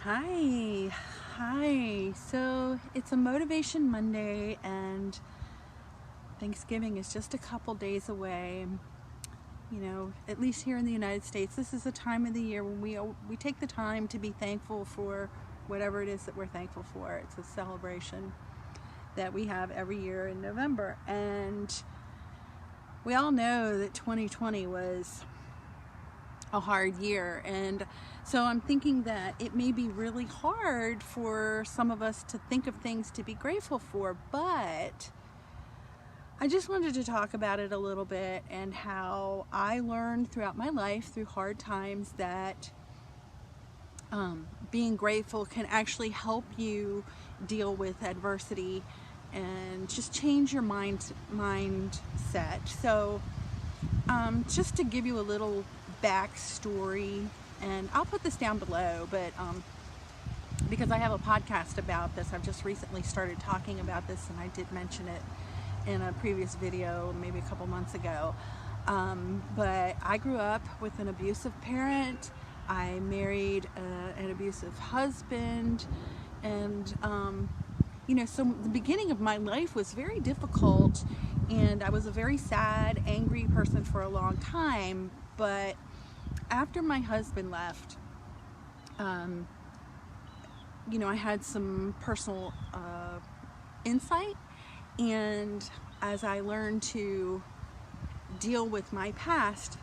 Hi. Hi. So it's a Motivation Monday and Thanksgiving is just a couple days away. At least here in the United States, this is a time of the year when we take the time to be thankful for whatever it is that we're thankful for. It's a celebration that we have every year in November. And we all know that 2020 was a hard year, and so I'm thinking that it may be really hard for some of us to think of things to be grateful for, but I just wanted to talk about it a little bit and how I learned throughout my life through hard times that being grateful can actually help you deal with adversity and just change your mindset. So just to give you a little backstory, and I'll put this down below, but because I have a podcast about this, I've just recently started talking about this, and I did mention it in a previous video maybe a couple months ago. But I grew up with an abusive parent. I married an abusive husband, and so the beginning of my life was very difficult, and I was a very sad, angry person for a long time. But after my husband left, I had some personal insight, and as I learned to deal with my past,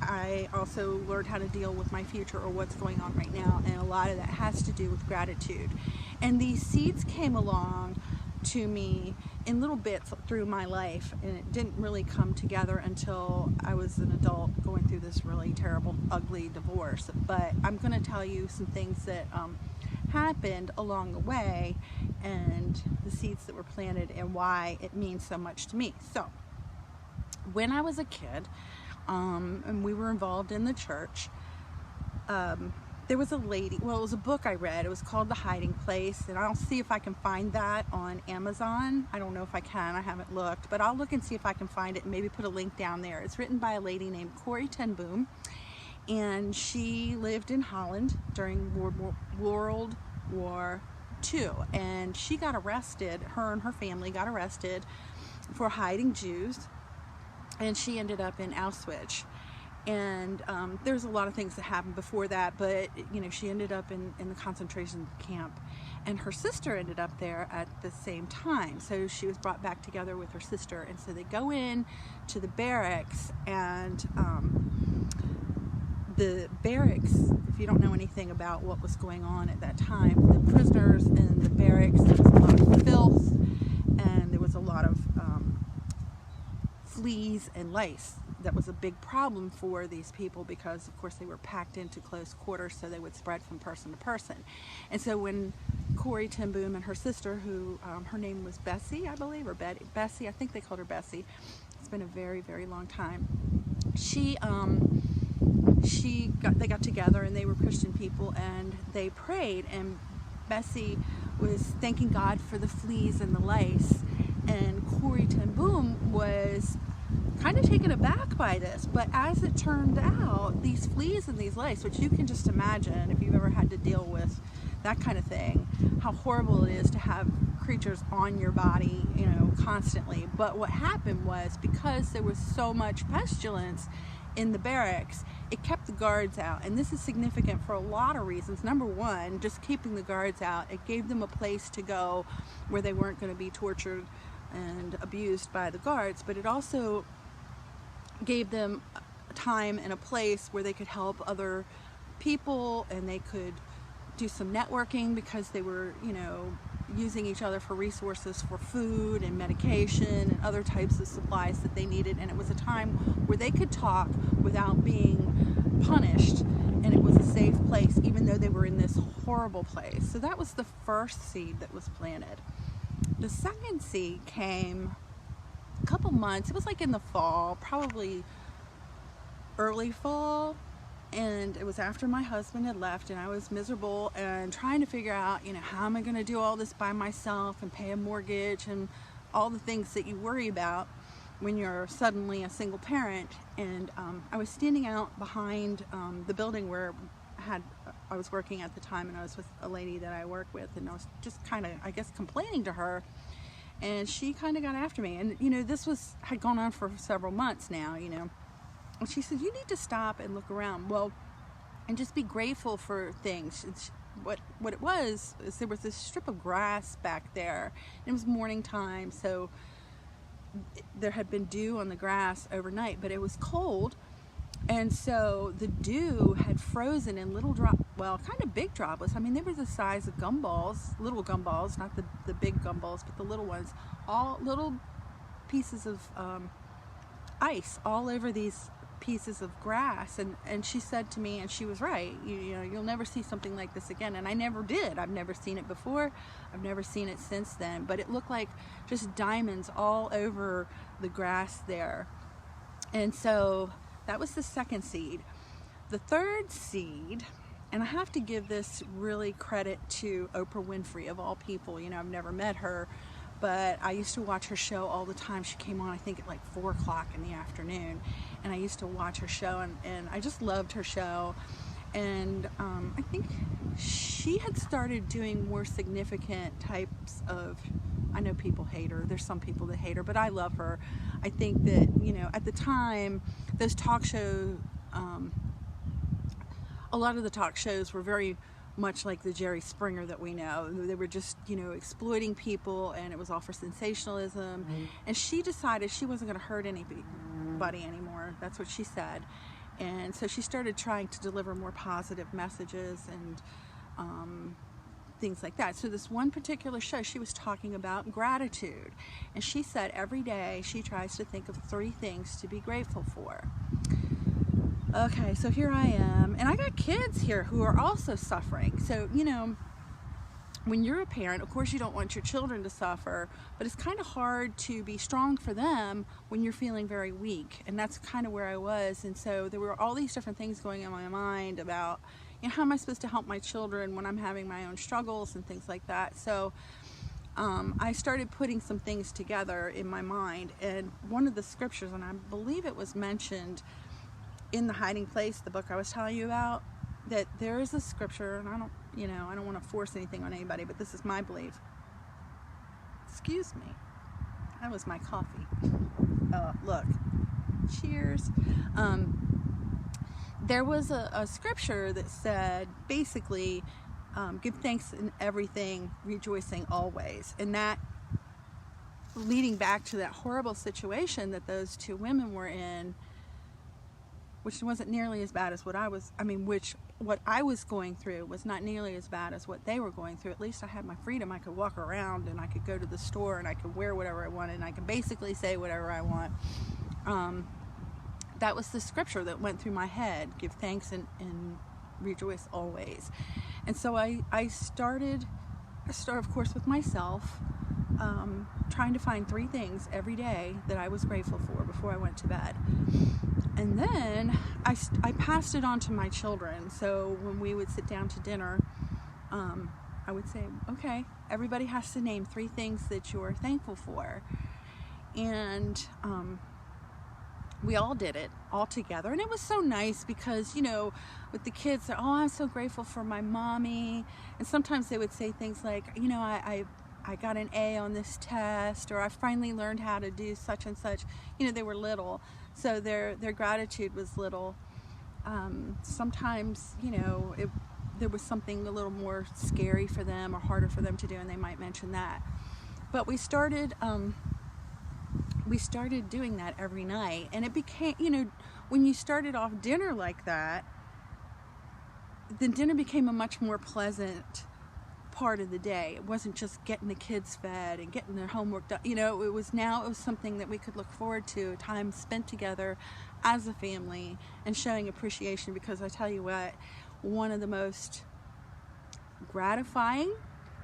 I also learned how to deal with my future, or what's going on right now, and a lot of that has to do with gratitude. And these seeds came along to me in little bits through my life, and it didn't really come together until I was an adult going through this really terrible, ugly divorce. But I'm going to tell you some things that happened along the way, and the seeds that were planted, and why it means so much to me. So when I was a kid, and we were involved in the church, there was a lady, well, it was a book I read. It was called The Hiding Place, and I'll see if I can find that on Amazon. I don't know if I can, I haven't looked, but I'll look and see if I can find it and maybe put a link down there. It's written by a lady named Corrie ten Boom, and she lived in Holland during World War II, and she got arrested, her and her family got arrested for hiding Jews, and she ended up in Auschwitz. And there's a lot of things that happened before that, but she ended up in the concentration camp, and her sister ended up there at the same time. So she was brought back together with her sister, and so they go in to the barracks, and the barracks, if you don't know anything about what was going on at that time, the prisoners in the barracks, there was a lot of filth, and there was a lot of fleas and lice. That was a big problem for these people because, of course, they were packed into close quarters, so they would spread from person to person. And so when Corrie ten Boom and her sister, who her name was Bessie, I believe, or Bessie, I think they called her Bessie. It's been a very, very long time. They got together, and they were Christian people, and they prayed, and Bessie was thanking God for the fleas and the lice, and Corrie ten Boom was kind of taken aback by this. But as it turned out, these fleas and these lice, which you can just imagine if you've ever had to deal with that kind of thing, how horrible it is to have creatures on your body, constantly. But what happened was, because there was so much pestilence in the barracks, it kept the guards out. And this is significant for a lot of reasons. Number one, just keeping the guards out, it gave them a place to go where they weren't going to be tortured and abused by the guards, but it also gave them time and a place where they could help other people, and they could do some networking, because they were using each other for resources for food and medication and other types of supplies that they needed. And it was a time where they could talk without being punished, and it was a safe place, even though they were in this horrible place. So that was the first seed that was planted. The second seed came a couple months, it was like in the fall, probably early fall, and it was after my husband had left, and I was miserable and trying to figure out, how am I going to do all this by myself and pay a mortgage and all the things that you worry about when you're suddenly a single parent. And I was standing out behind the building where I was working at the time, and I was with a lady that I work with, and I was just kind of, I guess, complaining to her, and she kind of got after me. And this had gone on for several months now, and she said, you need to stop and look around, and just be grateful for things. What it was is there was this strip of grass back there, and it was morning time, so there had been dew on the grass overnight, but it was cold, and so the dew had frozen in little kind of big droplets. I mean, they were the size of gumballs, little gumballs, not the big gumballs, but the little ones, all little pieces of ice all over these pieces of grass. And she said to me, and she was right, you'll never see something like this again. And I never did. I've never seen it before. I've never seen it since then, but it looked like just diamonds all over the grass there. And so that was the second seed. The third seed, and I have to give this really credit to Oprah Winfrey, of all people. I've never met her, but I used to watch her show all the time. She came on, I think, at like 4 o'clock in the afternoon, and I used to watch her show, and I just loved her show. And I think she had started doing more significant types of, I know people hate her, there's some people that hate her, but I love her. I think that, at the time, those talk shows, a lot of the talk shows were very much like the Jerry Springer that we know. They were just, exploiting people, and it was all for sensationalism. And she decided she wasn't going to hurt anybody anymore. That's what she said. And so she started trying to deliver more positive messages and things like that. So this one particular show, she was talking about gratitude. And she said every day she tries to think of 3 things to be grateful for. Okay, so here I am, and I got kids here who are also suffering. So, when you're a parent, of course you don't want your children to suffer, but it's kind of hard to be strong for them when you're feeling very weak. And that's kind of where I was. And so there were all these different things going in my mind about, how am I supposed to help my children when I'm having my own struggles and things like that. So I started putting some things together in my mind. And one of the scriptures, and I believe it was mentioned in The Hiding Place, the book I was telling you about, that there is a scripture, and I don't want to force anything on anybody, but this is my belief. Excuse me. That was my coffee. Look. Cheers. There was a scripture that said, basically, give thanks in everything, rejoicing always. And that, leading back to that horrible situation that those 2 women were in, which wasn't nearly as bad as what I was going through was not nearly as bad as what they were going through. At least I had my freedom. I could walk around, and I could go to the store, and I could wear whatever I wanted, and I could basically say whatever I want. That was the scripture that went through my head, give thanks and rejoice always. And so I started, of course, with myself, trying to find 3 things every day that I was grateful for before I went to bed. And then I passed it on to my children. So when we would sit down to dinner, I would say, okay, everybody has to name 3 things that you're thankful for. And we all did it all together. And it was so nice because, with the kids, oh, I'm so grateful for my mommy. And sometimes they would say things like, I got an A on this test, or I finally learned how to do such and such. They were little, so their gratitude was little. Sometimes, there was something a little more scary for them or harder for them to do, and they might mention that. But we started doing that every night, and it became, when you started off dinner like that, then dinner became a much more pleasant part of the day. It wasn't just getting the kids fed and getting their homework done. It was something that we could look forward to, time spent together as a family and showing appreciation, because I tell you what, one of the most gratifying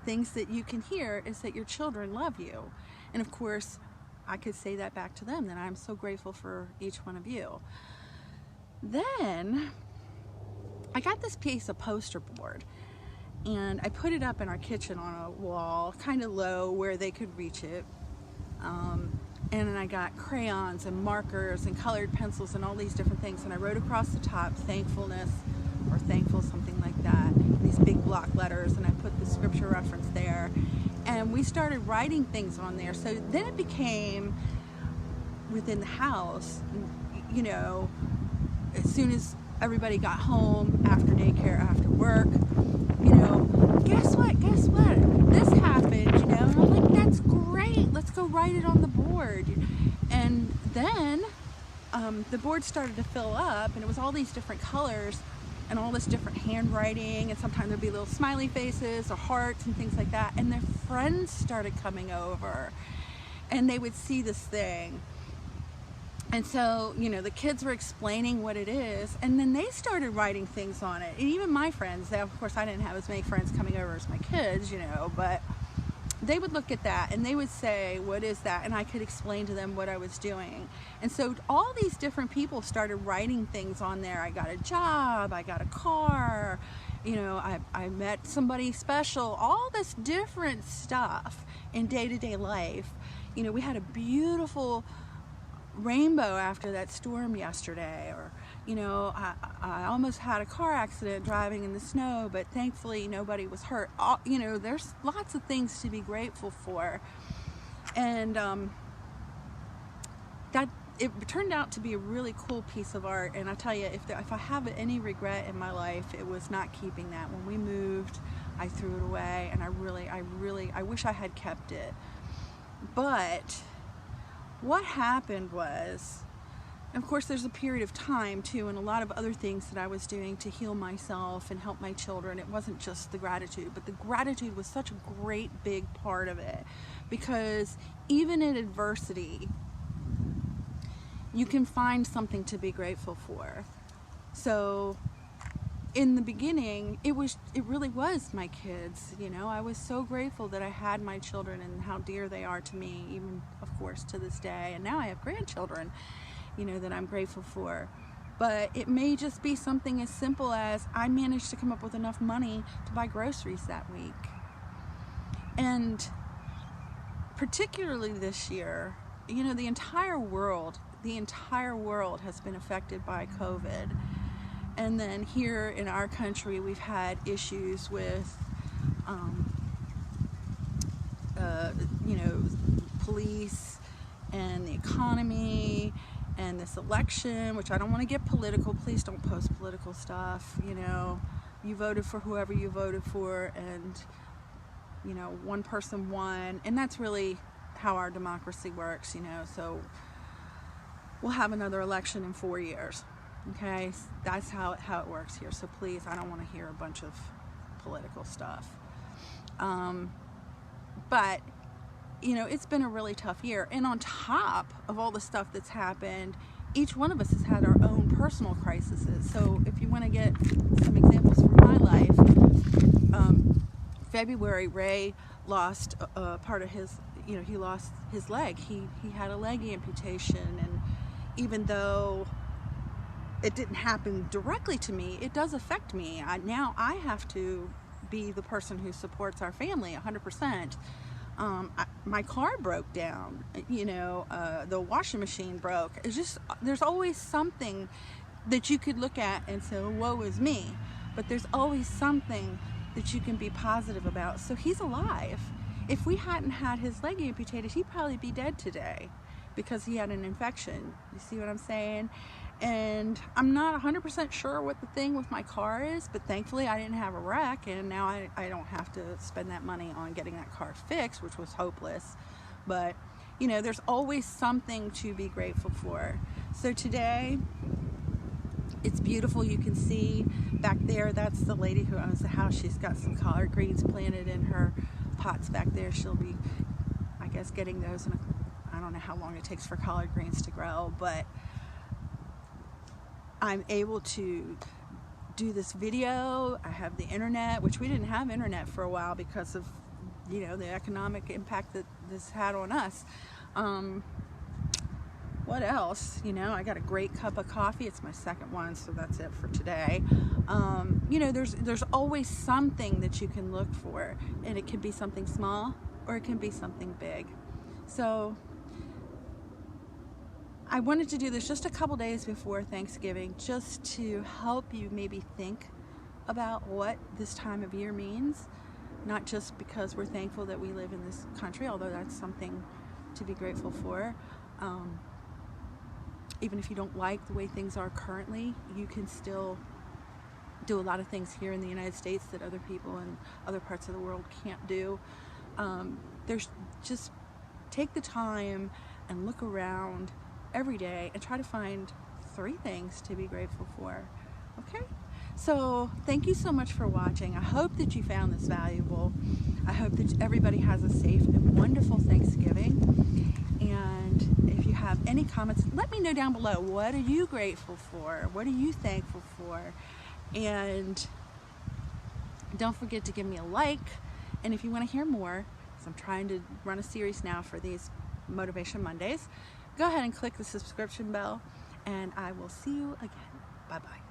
things that you can hear is that your children love you. And of course, I could say that back to them, that I'm so grateful for each one of you. Then I got this piece of poster board, and I put it up in our kitchen on a wall, kind of low where they could reach it. And then I got crayons and markers and colored pencils and all these different things, and I wrote across the top, thankfulness or thankful, something like that, these big block letters, and I put the scripture reference there. And we started writing things on there. So then it became within the house, you know, as soon as everybody got home after daycare, after work, you know, guess what, this happened, you know, and I'm like, that's great, let's go write it on the board. And then the board started to fill up, and it was all these different colors and all this different handwriting, and sometimes there'd be little smiley faces or hearts and things like that, and their friends started coming over and they would see this thing. And so, you know, the kids were explaining what it is, and then they started writing things on it. And even my friends, of course I didn't have as many friends coming over as my kids, you know, but they would look at that and they would say, what is that? And I could explain to them what I was doing. And so all these different people started writing things on there. I got a job, I got a car, you know, I met somebody special, all this different stuff in day-to-day life. You know, we had a beautiful rainbow after that storm yesterday, or, you know, I almost had a car accident driving in the snow, but thankfully nobody was hurt. You know, there's lots of things to be grateful for. And that it turned out to be a really cool piece of art. And I tell you, if I have any regret in my life, it was not keeping that. When we moved, I threw it away, and I wish I had kept it. But what happened was, and of course there's a period of time too, and a lot of other things that I was doing to heal myself and help my children. It wasn't just the gratitude, but the gratitude was such a great big part of it, because even in adversity you can find something to be grateful for. So in the beginning, it really was my kids, you know. I was so grateful that I had my children and how dear they are to me, even of course to this day. And now I have grandchildren, you know, that I'm grateful for. But it may just be something as simple as I managed to come up with enough money to buy groceries that week. And particularly this year, you know, the entire world has been affected by COVID. And then here in our country, we've had issues with, you know, police and the economy and this election, which I don't want to get political. Please don't post political stuff. You know, you voted for whoever you voted for, and, you know, one person won. And that's really how our democracy works, you know. So we'll have another election in 4 years. Okay, that's how it works here. So please, I don't want to hear a bunch of political stuff. But, you know, it's been a really tough year. And on top of all the stuff that's happened, each one of us has had our own personal crises. So if you want to get some examples from my life, February, Ray lost part of his, you know, he lost his leg. He had a leg amputation, and even though it didn't happen directly to me, it does affect me. Now I have to be the person who supports our family 100%. My car broke down, you know, the washing machine broke. It's just, there's always something that you could look at and say, woe is me. But there's always something that you can be positive about. So he's alive. If we hadn't had his leg amputated, he'd probably be dead today because he had an infection. You see what I'm saying? And I'm not 100% sure what the thing with my car is, but thankfully I didn't have a wreck, and now I don't have to spend that money on getting that car fixed, which was hopeless. But, you know, there's always something to be grateful for. So today, it's beautiful. You can see back there, that's the lady who owns the house. She's got some collard greens planted in her pots back there. She'll be, I guess, getting those in I don't know how long it takes for collard greens to grow, but I'm able to do this video. I have the internet, which we didn't have internet for a while because of, you know, the economic impact that this had on us. What else? You know, I got a great cup of coffee. It's my second one, so that's it for today. You know, there's always something that you can look for, and it can be something small or it can be something big. So I wanted to do this just a couple days before Thanksgiving, just to help you maybe think about what this time of year means, not just because we're thankful that we live in this country, although that's something to be grateful for. Even if you don't like the way things are currently, you can still do a lot of things here in the United States that other people in other parts of the world can't do. There's just take the time and look around every day and try to find 3 things to be grateful for. Okay? So thank you so much for watching. I hope that you found this valuable. I hope that everybody has a safe and wonderful Thanksgiving. And if you have any comments, let me know down below. What are you grateful for? What are you thankful for? And don't forget to give me a like. And if you want to hear more, because I'm trying to run a series now for these Motivation Mondays, go ahead and click the subscription bell, and I will see you again. Bye-bye.